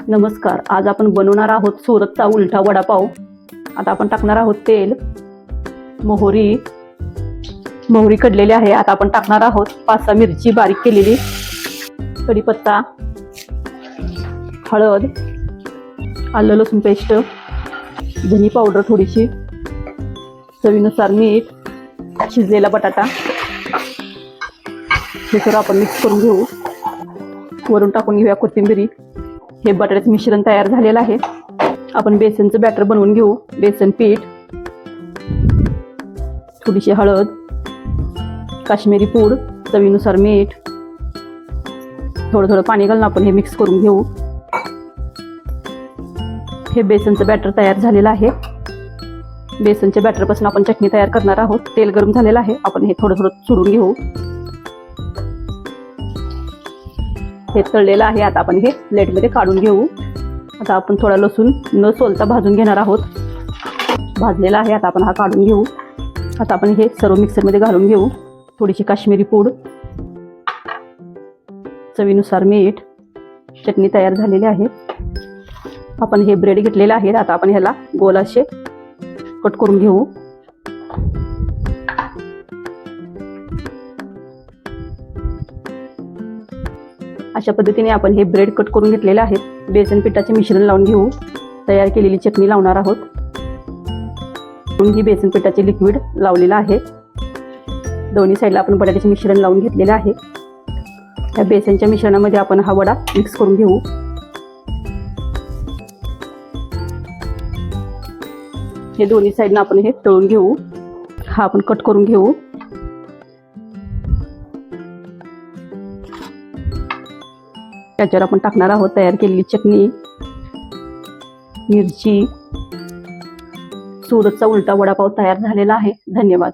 नमस्कार, आज आपण बनवणार आहोत सुरतचा उलटा वडापाव। आता आपण टाकणार आहोत तेल, मोहरी कडलेली आहे। आता आपण टाकणार आहोत 5-6 मिरची बारीक केलेली, कढीपत्ता, हळद, आलं लसूण पेस्ट, धनी पावडर थोडीशी, चवीनुसार मीठ, शिजलेला बटाटा हे सर्व आपण मिक्स करून घेऊ। वरून टाकून घेऊया कोथिंबीर। हे बटाट्याचं मिश्रण तयार झालेलं आहे। आपण बेसनचं बॅटर बनवून घेऊ। बेसन पीठ, थोडीशी हळद, काश्मीरी पूड, चवीनुसार मीठ, थोडं थोडं पाणी घालून आपण हे मिक्स करून घेऊ। हे बेसनचं बॅटर तयार झालेलं आहे। बेसनच्या बॅटरपासून आपण चटणी तयार करणार आहोत। तेल गरम झालेलं आहे, आपण हे थोडं थोडं चुरून घेऊ। हे तळलेलं आहे, आता आपण हे प्लेटमध्ये काढून घेऊ। आता आपण थोडा लसूण न सोलता भाजून घेणार आहोत। भाजलेला आहे, आता आपण हा काढून घेऊ। आता आपण हे सर्व मिक्सरमध्ये घालून घेऊ। थोडीशी काश्मीरी पूड, चवीनुसार मीठ, चटणी तयार झालेली आहे। आपण हे ब्रेड घेतलेले आहेत, आता आपण ह्याला गोल असे कट करून घेऊ। अशा पद्धतीने आपण हे ब्रेड कट करून घेतलेले आहेत। बेसन पिठाचे मिश्रण लावून घेऊ। तयार केलेली चटणी लावणार आहोत। ही बेसन पिठाचे लिक्विड लावलेलं आहे। दोन्ही साईडला आपण बटाट्याचे मिश्रण लावून घेतलेले आहे। या बेसनच्या मिश्रणामध्ये आपण हा वडा मिक्स करून घेऊ। हे दोन्ही साईडनं आपण हे तळून घेऊ। हा आपण कट करून घेऊ। त्याच्यावर आपण टाकणार आहोत तयार केलेली चटणी, मिरची। सुरतचा उलटा वडापाव तयार झालेला आहे। धन्यवाद।